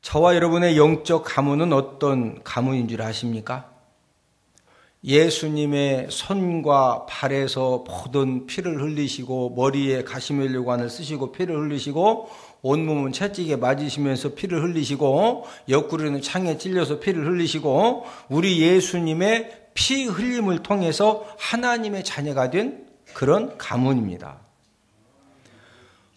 저와 여러분의 영적 가문은 어떤 가문인 줄 아십니까? 예수님의 손과 발에서 모든 피를 흘리시고 머리에 가시멜로관을 쓰시고 피를 흘리시고 온몸은 채찍에 맞으시면서 피를 흘리시고 옆구리는 창에 찔려서 피를 흘리시고 우리 예수님의 피 흘림을 통해서 하나님의 자녀가 된 그런 가문입니다.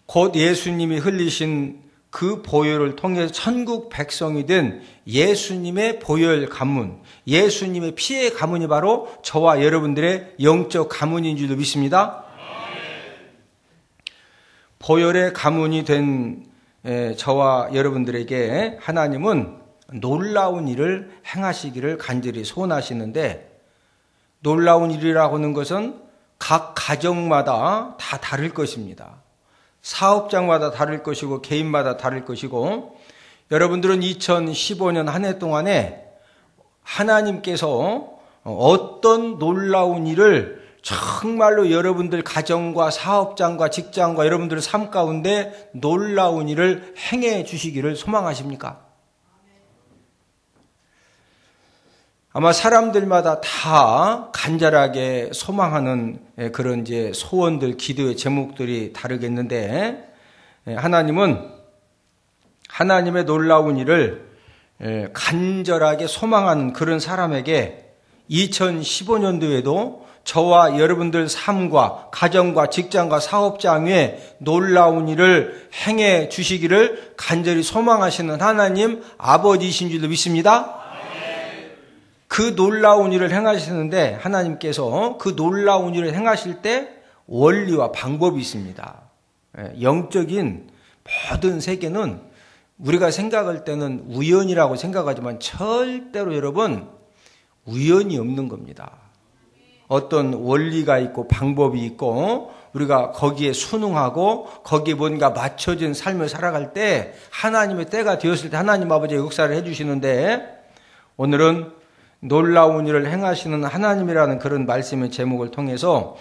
곧 예수님이 흘리신 그 보혈을 통해서 천국 백성이 된 예수님의 보혈 가문, 예수님의 피의 가문이 바로 저와 여러분들의 영적 가문인 줄도 믿습니다. 보혈의 가문이 된 저와 여러분들에게 하나님은 놀라운 일을 행하시기를 간절히 소원하시는데, 놀라운 일이라고 하는 것은 각 가정마다 다 다를 것입니다. 사업장마다 다를 것이고 개인마다 다를 것이고, 여러분들은 2015년 한 해 동안에 하나님께서 어떤 놀라운 일을 정말로 여러분들 가정과 사업장과 직장과 여러분들의 삶 가운데 놀라운 일을 행해 주시기를 소망하십니까? 아마 사람들마다 다 간절하게 소망하는 그런 이제 소원들, 기도의 제목들이 다르겠는데, 하나님은 하나님의 놀라운 일을 간절하게 소망하는 그런 사람에게 2015년도에도 저와 여러분들 삶과 가정과 직장과 사업장에 놀라운 일을 행해 주시기를 간절히 소망하시는 하나님 아버지이신 줄로 믿습니다. 그 놀라운 일을 행하시는데 하나님께서 그 놀라운 일을 행하실 때 원리와 방법이 있습니다. 영적인 모든 세계는 우리가 생각할 때는 우연이라고 생각하지만 절대로 여러분 우연이 없는 겁니다. 어떤 원리가 있고 방법이 있고 우리가 거기에 순응하고 거기에 뭔가 맞춰진 삶을 살아갈 때 하나님의 때가 되었을 때 하나님 아버지의 역사를 해주시는데, 오늘은 놀라운 일을 행하시는 하나님이라는 그런 말씀의 제목을 통해서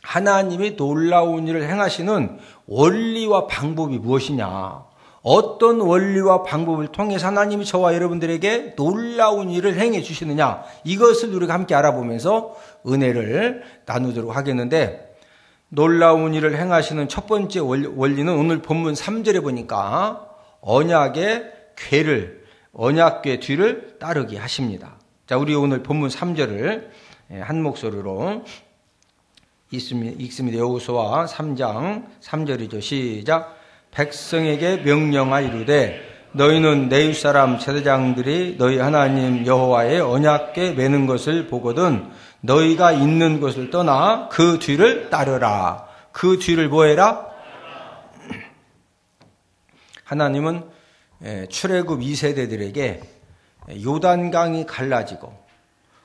하나님이 놀라운 일을 행하시는 원리와 방법이 무엇이냐, 어떤 원리와 방법을 통해서 하나님이 저와 여러분들에게 놀라운 일을 행해 주시느냐, 이것을 우리가 함께 알아보면서 은혜를 나누도록 하겠는데, 놀라운 일을 행하시는 첫 번째 원리는 오늘 본문 3절에 보니까 언약의 궤를, 언약궤 뒤를 따르게 하십니다. 자, 우리 오늘 본문 3절을 한 목소리로 읽습니다. 여호수아 3장 3절이죠. 시작. 백성에게 명령하이르되 너희는 내 윗사람 제사장들이 너희 하나님 여호와의 언약궤 매는 것을 보거든 너희가 있는 곳을 떠나 그 뒤를 따르라. 그 뒤를 뭐해라? 하나님은 출애굽 2세대들에게 요단강이 갈라지고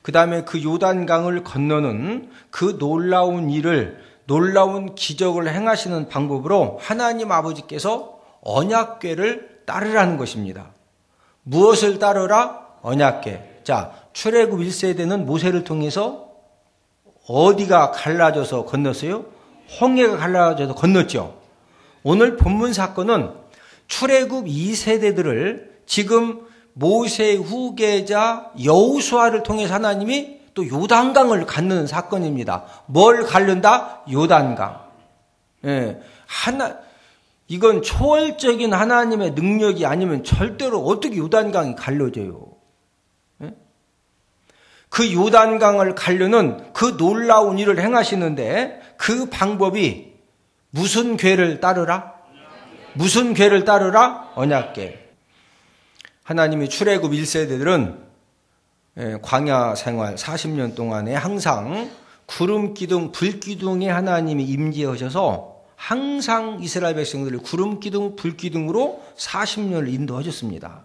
그 다음에 그 요단강을 건너는 그 놀라운 일을, 놀라운 기적을 행하시는 방법으로 하나님 아버지께서 언약궤를 따르라는 것입니다. 무엇을 따르라? 언약궤. 자, 출애굽 1세대는 모세를 통해서 어디가 갈라져서 건넜어요? 홍해가 갈라져서 건넜죠. 오늘 본문 사건은 출애굽 2세대들을 지금 모세의 후계자 여호수아를 통해서 하나님이 또 요단강을 갖는 사건입니다. 뭘 갖는다? 요단강. 이건 초월적인 하나님의 능력이 아니면 절대로 어떻게 요단강이 갈려져요? 그 요단강을 가려는 그 놀라운 일을 행하시는데 그 방법이 무슨 궤를 따르라? 무슨 궤를 따르라? 언약궤. 하나님이 출애굽 1세대들은 광야 생활 40년 동안에 항상 구름 기둥, 불 기둥에 하나님이 임재하셔서 항상 이스라엘 백성들을 구름 기둥, 불 기둥으로 40년을 인도하셨습니다.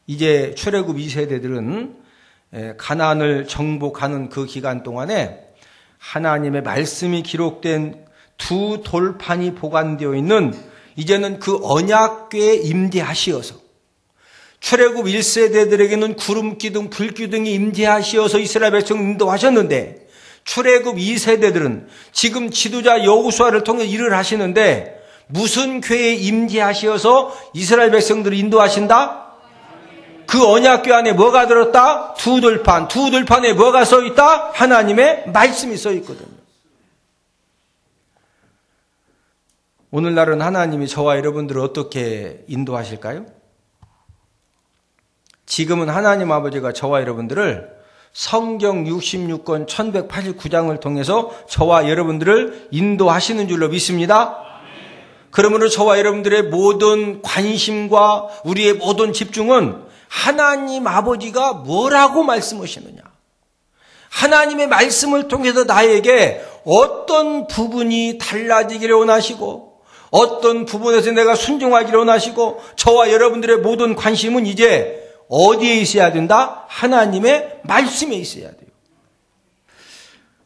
이제 출애굽 2세대들은 가나안을 정복하는 그 기간 동안에 하나님의 말씀이 기록된 두 돌판이 보관되어 있는 이제는 그 언약궤에 임재하시어서 출애굽 1세대들에게는 구름 기둥, 불 기둥이 임재하시어서 이스라엘 백성을 인도하셨는데 출애굽 2세대들은 지금 지도자 여호수아를 통해 일을 하시는데 무슨 교회에 임재하시어서 이스라엘 백성들을 인도하신다? 그 언약궤 안에 뭐가 들었다? 두 들판. 두 들판에 뭐가 써있다? 하나님의 말씀이 써있거든요. 오늘날은 하나님이 저와 여러분들을 어떻게 인도하실까요? 지금은 하나님 아버지가 저와 여러분들을 성경 66권 1189장을 통해서 저와 여러분들을 인도하시는 줄로 믿습니다. 그러므로 저와 여러분들의 모든 관심과 우리의 모든 집중은 하나님 아버지가 뭐라고 말씀하시느냐, 하나님의 말씀을 통해서 나에게 어떤 부분이 달라지기를 원하시고 어떤 부분에서 내가 순종하기를 원하시고, 저와 여러분들의 모든 관심은 이제 어디에 있어야 된다? 하나님의 말씀에 있어야 돼요.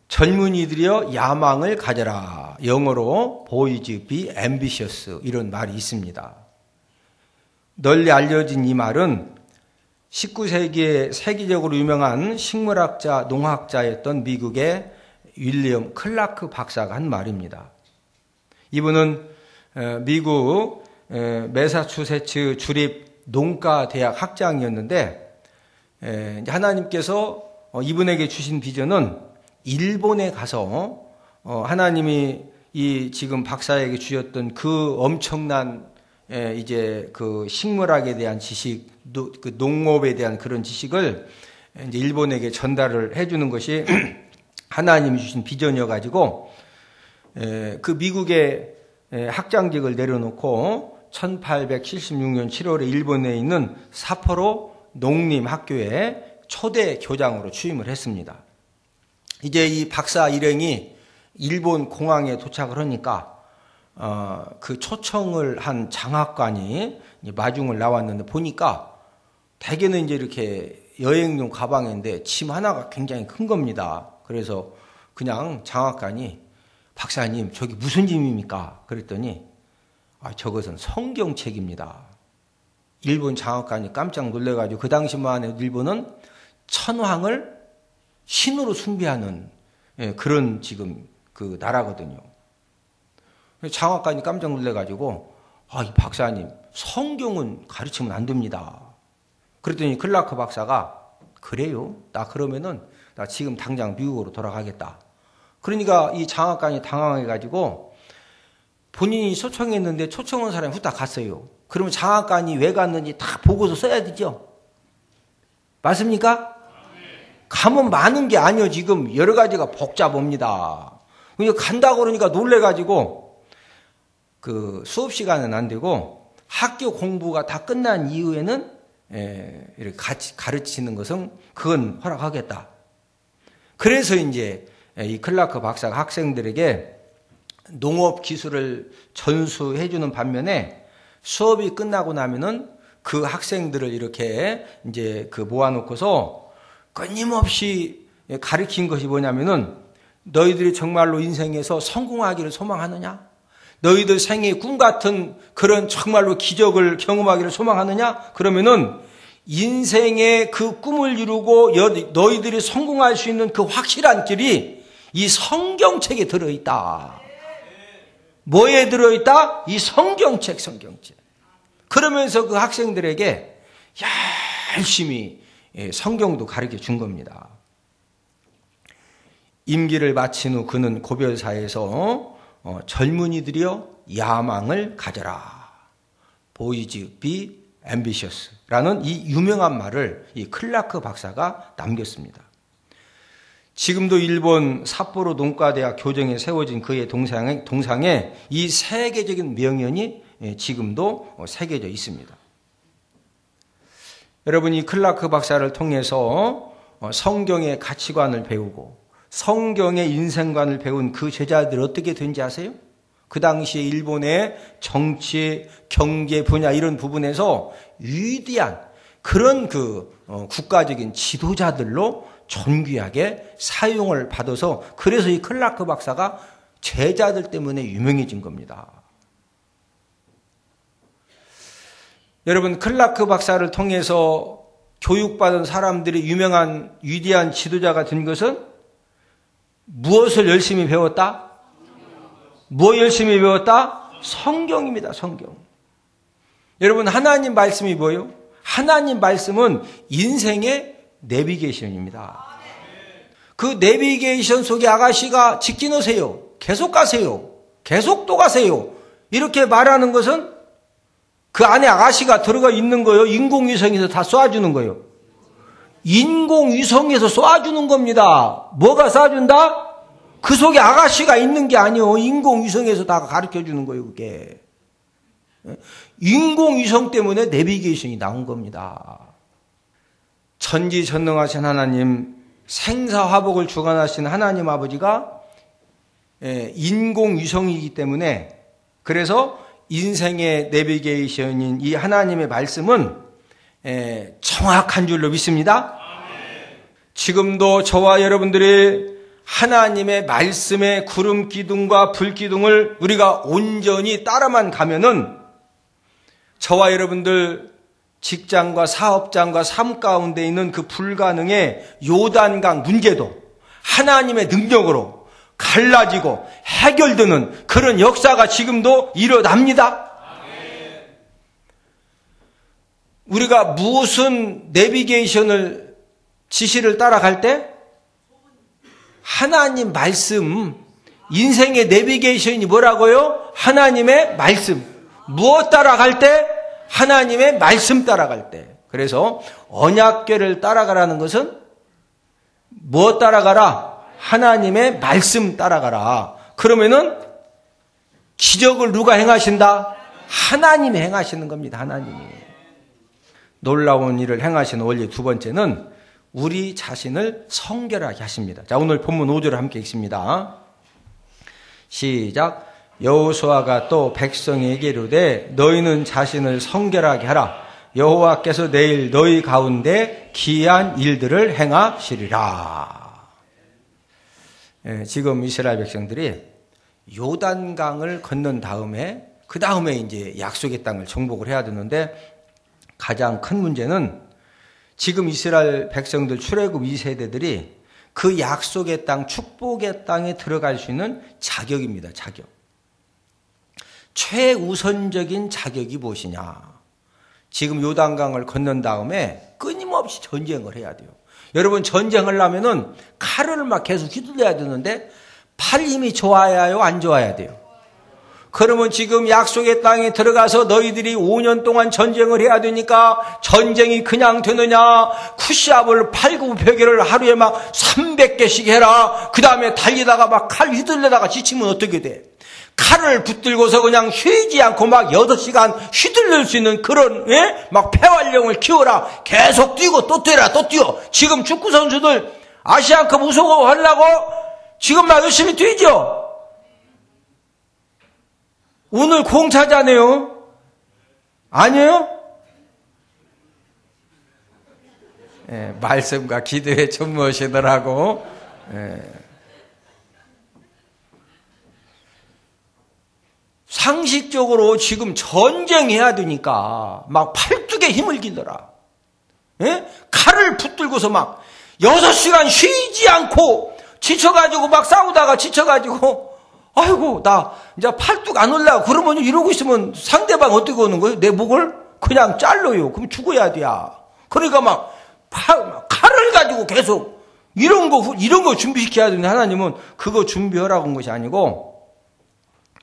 젊은이들이여 야망을 가져라. 영어로 boys be ambitious, 이런 말이 있습니다. 널리 알려진 이 말은 19세기에 세계적으로 유명한 식물학자, 농학자였던 미국의 윌리엄 클라크 박사가 한 말입니다. 이분은 미국 매사추세츠 주립 농가대학 학장이었는데, 하나님께서 이분에게 주신 비전은 일본에 가서 하나님이 이 지금 박사에게 주셨던 그 엄청난 이제 그 식물학에 대한 지식, 그 농업에 대한 그런 지식을 이제 일본에게 전달을 해주는 것이 하나님이 주신 비전이어가지고 그 미국의 학장직을 내려놓고 1876년 7월에 일본에 있는 사포로 농림학교에 초대 교장으로 취임을 했습니다. 이제 이 박사 일행이 일본 공항에 도착을 하니까 그 초청을 한 장학관이 마중을 나왔는데 보니까 대개는 이제 이렇게 여행용 가방인데 짐 하나가 굉장히 큰 겁니다. 그래서 그냥 장학관이 박사님 저기 무슨 짐입니까? 그랬더니 저것은 성경책입니다. 일본 장학관이 깜짝 놀래가지고, 그 당시만 해도 일본은 천황을 신으로 숭배하는 그런 지금 그 나라거든요. 장학관이 깜짝 놀래가지고 이 박사님 성경은 가르치면 안 됩니다. 그랬더니 클라크 박사가 그래요? 나 그러면은 나 지금 당장 미국으로 돌아가겠다. 그러니까 이 장학관이 당황해가지고 본인이 초청했는데 초청한 사람이 후딱 갔어요. 그러면 장학관이 왜 갔는지 다 보고서 써야 되죠. 맞습니까? 가면 많은 게 아니요. 지금 여러 가지가 복잡합니다. 간다고 그러니까 놀래가지고 그 수업 시간은 안 되고 학교 공부가 다 끝난 이후에는 이렇게 같이 가르치는 것은 그건 허락하겠다. 그래서 이제 이 클라크 박사가 학생들에게 농업 기술을 전수해주는 반면에 수업이 끝나고 나면은 그 학생들을 이렇게 이제 그 모아놓고서 끊임없이 가르친 것이 뭐냐면은, 너희들이 정말로 인생에서 성공하기를 소망하느냐? 너희들 생의 꿈 같은 그런 정말로 기적을 경험하기를 소망하느냐? 그러면은 인생의 그 꿈을 이루고 너희들이 성공할 수 있는 그 확실한 길이 이 성경책에 들어있다. 뭐에 들어있다? 이 성경책. 그러면서 그 학생들에게 열심히 성경도 가르쳐 준 겁니다. 임기를 마친 후 그는 고별사에서 젊은이들이여 야망을 가져라. boys be ambitious 라는 이 유명한 말을 이 클라크 박사가 남겼습니다. 지금도 일본 삿포로 농가대학 교정에 세워진 그의 동상에 이 세계적인 명연이 지금도 새겨져 있습니다. 여러분, 이 클라크 박사를 통해서 성경의 가치관을 배우고 성경의 인생관을 배운 그 제자들이 어떻게 된지 아세요? 그 당시에 일본의 정치, 경제 분야 이런 부분에서 위대한 그런 그 국가적인 지도자들로 존귀하게 사용을 받아서, 그래서 이 클라크 박사가 제자들 때문에 유명해진 겁니다. 여러분, 클라크 박사를 통해서 교육받은 사람들이 유명한 위대한 지도자가 된 것은 무엇을 열심히 배웠다? 뭐 열심히 배웠다? 성경입니다. 성경. 여러분, 하나님 말씀이 뭐예요? 하나님 말씀은 인생의 내비게이션입니다. 그 내비게이션 속에 아가씨가 직진하세요. 계속 가세요. 계속 또 가세요. 이렇게 말하는 것은 그 안에 아가씨가 들어가 있는 거예요. 인공위성에서 다 쏴주는 거예요. 인공위성에서 쏴주는 겁니다. 뭐가 쏴준다? 그 속에 아가씨가 있는 게 아니에요. 인공위성에서 다 가르쳐 주는 거예요, 그게. 인공위성 때문에 내비게이션이 나온 겁니다. 전지전능하신 하나님, 생사화복을 주관하신 하나님 아버지가 인공위성이기 때문에, 그래서 인생의 내비게이션인 이 하나님의 말씀은 정확한 줄로 믿습니다. 지금도 저와 여러분들이 하나님의 말씀의 구름 기둥과 불 기둥을 우리가 온전히 따라만 가면은 저와 여러분들 직장과 사업장과 삶 가운데 있는 그 불가능의 요단강 문제도 하나님의 능력으로 갈라지고 해결되는 그런 역사가 지금도 일어납니다. 우리가 무슨 내비게이션을 지시를 따라갈 때 하나님 말씀, 인생의 내비게이션이 뭐라고요? 하나님의 말씀. 무엇 따라갈 때? 하나님의 말씀 따라갈 때. 그래서 언약궤를 따라가라는 것은 무엇 따라가라? 하나님의 말씀 따라가라. 그러면은 기적을 누가 행하신다? 하나님이 행하시는 겁니다. 하나님이. 놀라운 일을 행하시는 원리 두 번째는 우리 자신을 성결하게 하십니다. 자, 오늘 본문 5절을 함께 읽습니다. 시작. 여호수아가 또 백성에게 이르되 너희는 자신을 성결하게 하라. 여호와께서 내일 너희 가운데 기이한 일들을 행하시리라. 지금 이스라엘 백성들이 요단강을 건넌 다음에 그 다음에 이제 약속의 땅을 정복을 해야 되는데 가장 큰 문제는 지금 이스라엘 백성들 출애굽 2세대들이 그 약속의 땅, 축복의 땅에 들어갈 수 있는 자격입니다. 자격. 최우선적인 자격이 무엇이냐? 지금 요단강을 건넌 다음에 끊임없이 전쟁을 해야 돼요. 여러분, 전쟁을 하면은 칼을 막 계속 휘둘려야 되는데 팔 힘이 좋아야 해요? 안 좋아야 돼요? 그러면 지금 약속의 땅에 들어가서 너희들이 5년 동안 전쟁을 해야 되니까 전쟁이 그냥 되느냐? 쿠시압을 8,900개를 하루에 막 300개씩 해라. 그 다음에 달리다가 막 칼 휘둘려다가 지치면 어떻게 돼? 칼을 붙들고서 그냥 쉬지 않고 막 8시간 휘둘릴 수 있는 그런, 막 폐활량을 키워라. 계속 뛰고 또 뛰라, 또 뛰어. 지금 축구 선수들 아시안컵 우승하려고 지금 막 열심히 뛰죠? 오늘 공 차지하네요. 아니에요? 말씀과 기도에 전무하시더라고. 상식적으로 지금 전쟁해야 되니까 막 팔뚝에 힘을 기더라. 칼을 붙들고서 막 6시간 쉬지 않고 지쳐가지고 막 싸우다가 지쳐가지고 아이고 나 이제 팔뚝 안 올라. 그러면 이러고 있으면 상대방 어떻게 오는 거예요? 내 목을 그냥 잘라요. 그럼 죽어야 돼. 그러니까 막 칼을 가지고 계속 이런 거 준비시켜야 되는데 하나님은 그거 준비하라고 한 것이 아니고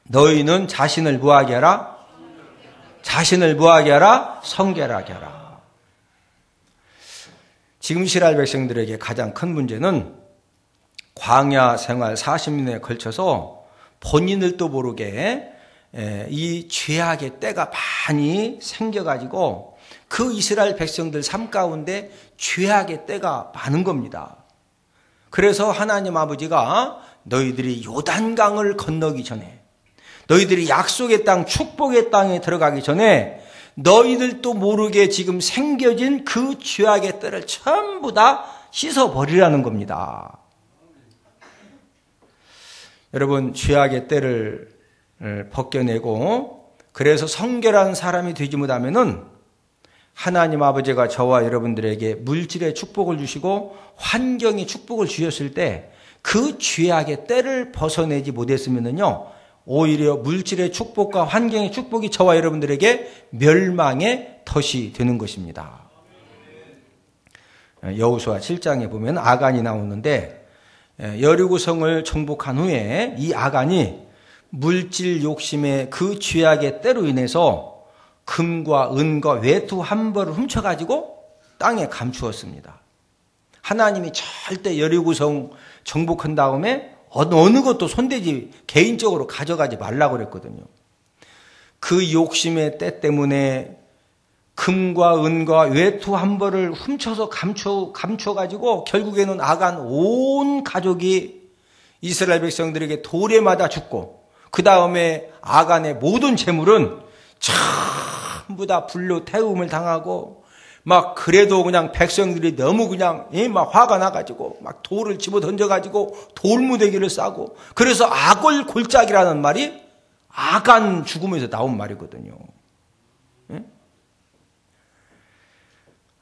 너희는 자신을 뭐하게 하라? 자신을 뭐하게 하라? 성결하게 하라. 지금 이스라엘 백성들에게 가장 큰 문제는 광야 생활 40년에 걸쳐서 본인들도 모르게 이 죄악의 때가 많이 생겨가지고 그 이스라엘 백성들 삶 가운데 죄악의 때가 많은 겁니다. 그래서 하나님 아버지가 너희들이 요단강을 건너기 전에 너희들이 약속의 땅, 축복의 땅에 들어가기 전에 너희들도 모르게 지금 생겨진 그 죄악의 때를 전부 다 씻어버리라는 겁니다. 여러분, 죄악의 때를 벗겨내고 그래서 성결한 사람이 되지 못하면은 하나님 아버지가 저와 여러분들에게 물질의 축복을 주시고 환경의 축복을 주셨을 때 그 죄악의 때를 벗어내지 못했으면은요 오히려 물질의 축복과 환경의 축복이 저와 여러분들에게 멸망의 덫이 되는 것입니다. 여호수아 7장에 보면 아간이 나오는데 여리고성을 정복한 후에 이 아간이 물질 욕심의 그 죄악의 때로 인해서 금과 은과 외투 한 벌을 훔쳐가지고 땅에 감추었습니다. 하나님이 절대 여리고성 정복한 다음에 어느 것도 손대지 개인적으로 가져가지 말라고 그랬거든요. 그 욕심의 때 때문에 금과 은과 외투 한 벌을 훔쳐서 감춰가지고 결국에는 아간 온 가족이 이스라엘 백성들에게 돌에 맞아 죽고 그 다음에 아간의 모든 재물은 전부 다 불로 태움을 당하고 막 그래도 그냥 백성들이 너무 그냥 막 화가 나가지고 막 돌을 집어 던져가지고 돌무더기를 싸고 그래서 악을 골짜기라는 말이 아간 죽음에서 나온 말이거든요.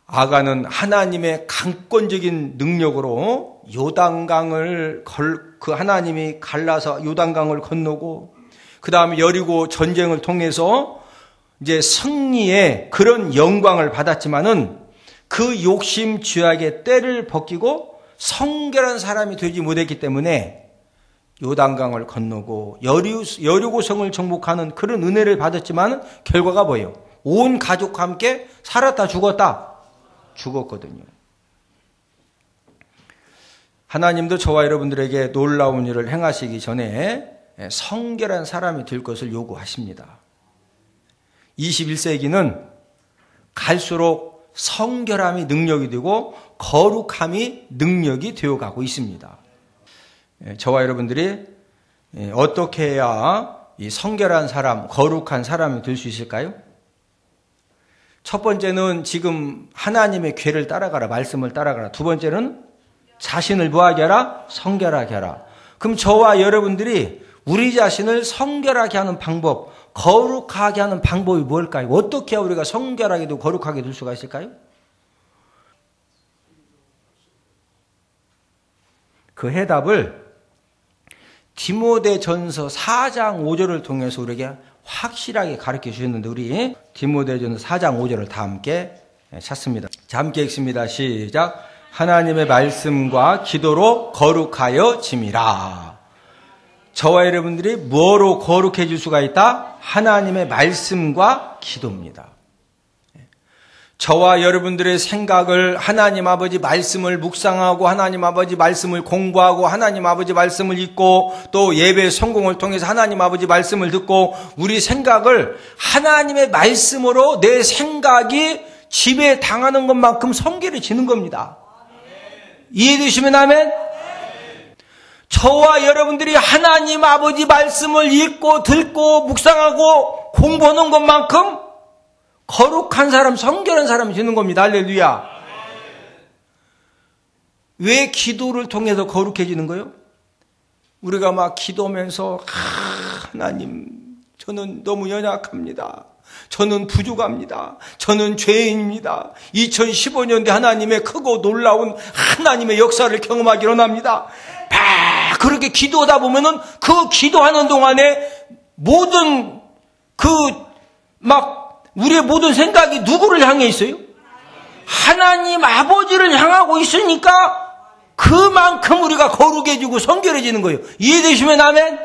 아간은 하나님의 강권적인 능력으로 요단강을 그 하나님이 갈라서 요단강을 건너고 그 다음에 여리고 전쟁을 통해서 이제 승리의 그런 영광을 받았지만은 그 욕심 죄악의 때를 벗기고 성결한 사람이 되지 못했기 때문에 요단강을 건너고 여리고성을 정복하는 그런 은혜를 받았지만 결과가 뭐예요? 온 가족과 함께 살았다 죽었거든요. 하나님도 저와 여러분들에게 놀라운 일을 행하시기 전에 성결한 사람이 될 것을 요구하십니다. 21세기는 갈수록 성결함이 능력이 되고 거룩함이 능력이 되어가고 있습니다. 저와 여러분들이 어떻게 해야 이 성결한 사람, 거룩한 사람이 될 수 있을까요? 첫 번째는 지금 하나님의 궤를 따라가라, 말씀을 따라가라. 두 번째는 자신을 뭐하게 하라? 성결하게 하라. 그럼 저와 여러분들이 우리 자신을 성결하게 하는 방법, 거룩하게 하는 방법이 뭘까요? 어떻게 해야 우리가 성결하게도 거룩하게 될 수가 있을까요? 그 해답을 디모데전서 4장 5절을 통해서 우리에게 확실하게 가르쳐 주셨는데 우리 디모데전서 4장 5절을 다 함께 찾습니다. 자, 함께 읽습니다. 시작. 하나님의 말씀과 기도로 거룩하여 짐이라. 저와 여러분들이 뭐로 거룩해질 수가 있다? 하나님의 말씀과 기도입니다. 저와 여러분들의 생각을 하나님 아버지 말씀을 묵상하고 하나님 아버지 말씀을 공부하고 하나님 아버지 말씀을 읽고 또 예배 성공을 통해서 하나님 아버지 말씀을 듣고 우리 생각을 하나님의 말씀으로 내 생각이 지배당하는 것만큼 성결해지는 겁니다. 이해되시면 아멘? 저와 여러분들이 하나님 아버지 말씀을 읽고 듣고 묵상하고 공부하는 것만큼 거룩한 사람, 성결한 사람이 되는 겁니다. 할렐루야. 왜 기도를 통해서 거룩해지는 거예요? 우리가 막 기도하면서 하나님, 저는 너무 연약합니다. 저는 부족합니다. 저는 죄인입니다. 2015년대 하나님의 크고 놀라운 하나님의 역사를 경험하기로 합니다. 그렇게 기도하다 보면은 그 기도하는 동안에 모든 우리의 모든 생각이 누구를 향해 있어요? 하나님 아버지를 향하고 있으니까 그만큼 우리가 거룩해지고 성결해지는 거예요. 이해되시면 아멘?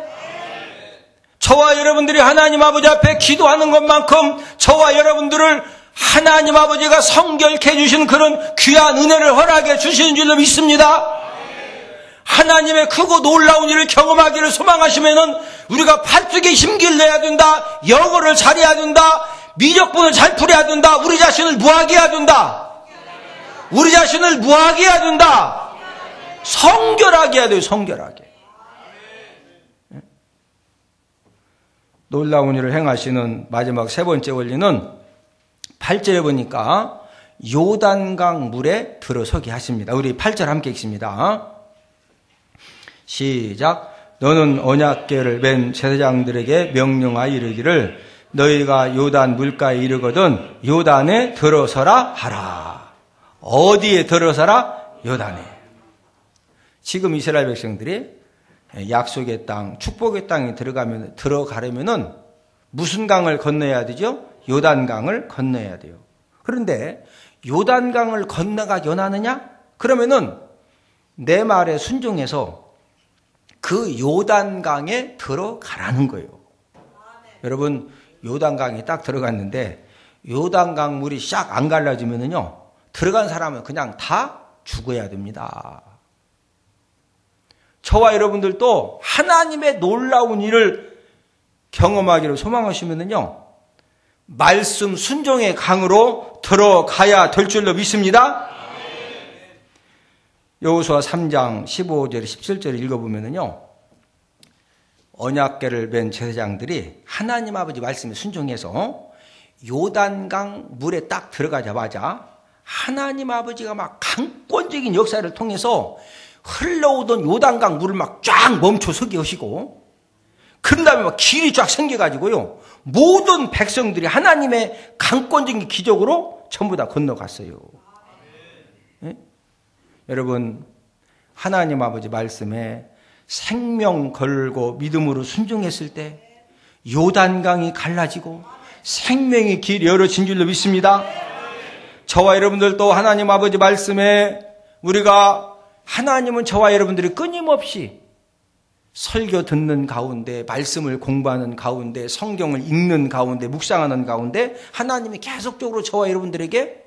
저와 여러분들이 하나님 아버지 앞에 기도하는 것만큼 저와 여러분들을 하나님 아버지가 성결케 해주신 그런 귀한 은혜를 허락해 주시는 줄로 믿습니다. 하나님의 크고 놀라운 일을 경험하기를 소망하시면은 우리가 팔뚝에 힘기를 내야 된다. 영어를 잘해야 된다. 미적분을 잘 풀어야 된다. 우리 자신을 무하게 해야 된다. 우리 자신을 무하게 해야 된다. 성결하게 해야 돼요. 성결하게. 놀라운 일을 행하시는 마지막 세 번째 원리는 8절에 보니까 요단강 물에 들어서게 하십니다. 우리 8절 함께 읽습니다. 시작. 너는 언약궤를 맨 제사장들에게 명령하여 이르기를 너희가 요단 물가에 이르거든 요단에 들어서라 하라. 어디에 들어서라? 요단에. 지금 이스라엘 백성들이 약속의 땅, 축복의 땅에 들어가려면은 무슨 강을 건너야 되죠? 요단강을 건너야 돼요. 그런데 요단강을 건너가 연하느냐? 그러면은 내 말에 순종해서 그 요단강에 들어가라는 거예요. 여러분, 요단강에 딱 들어갔는데 요단강 물이 싹 안 갈라지면은요, 들어간 사람은 그냥 다 죽어야 됩니다. 저와 여러분들도 하나님의 놀라운 일을 경험하기를 소망하시면은요, 말씀 순종의 강으로 들어가야 될 줄로 믿습니다. 여호수아 3장 15절 17절 읽어보면은요, 언약궤를 맨 제사장들이 하나님 아버지 말씀에 순종해서 요단강 물에 딱 들어가자마자 하나님 아버지가 막 강권적인 역사를 통해서 흘러오던 요단강 물을 막 쫙 멈춰서게 하시고, 그런 다음에 막 길이 쫙 생겨가지고요, 모든 백성들이 하나님의 강권적인 기적으로 전부 다 건너갔어요. 네? 여러분, 하나님 아버지 말씀에 생명 걸고 믿음으로 순종했을 때 요단강이 갈라지고 생명의 길이 열어진 줄로 믿습니다. 저와 여러분들도 하나님 아버지 말씀에 우리가, 하나님은 저와 여러분들이 끊임없이 설교 듣는 가운데, 말씀을 공부하는 가운데, 성경을 읽는 가운데, 묵상하는 가운데 하나님이 계속적으로 저와 여러분들에게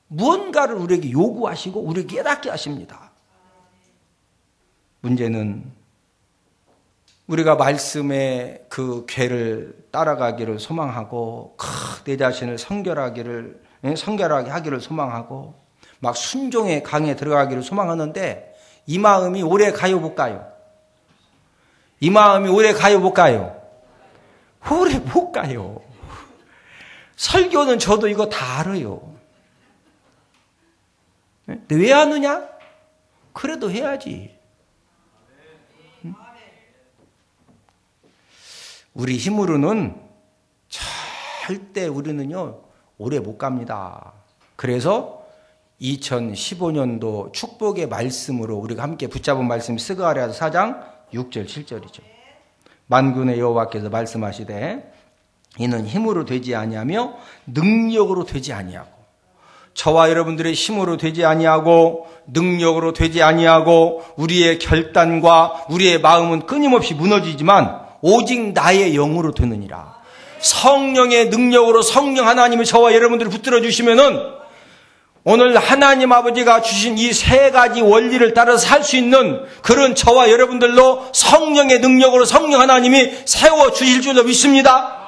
무언가를 우리에게 요구하시고 우리에게 깨닫게 하십니다. 문제는 우리가 말씀의 그 궤를 따라가기를 소망하고 내 자신을 성결하게 하기를 소망하고 막 순종의 강에 들어가기를 소망하는데, 이 마음이 오래 가요 못 가요? 이 마음이 오래 가요 못 가요? 오래 못 가요. 설교는 저도 이거 다 알아요. 근데 왜 하느냐? 그래도 해야지. 우리 힘으로는 절대 우리는요, 오래 못 갑니다. 그래서 2015년도 축복의 말씀으로 우리가 함께 붙잡은 말씀이 스가랴서 4장 6절 7절이죠. 만군의 여호와께서 말씀하시되 이는 힘으로 되지 아니하며 능력으로 되지 아니하고, 저와 여러분들의 힘으로 되지 아니하고 능력으로 되지 아니하고 우리의 결단과 우리의 마음은 끊임없이 무너지지만 오직 나의 영으로 되느니라. 성령의 능력으로 성령 하나님을 저와 여러분들을 붙들어 주시면은 오늘 하나님 아버지가 주신 이 세 가지 원리를 따라서 살 수 있는 그런 저와 여러분들로 성령의 능력으로 성령 하나님이 세워 주실 줄로 믿습니다.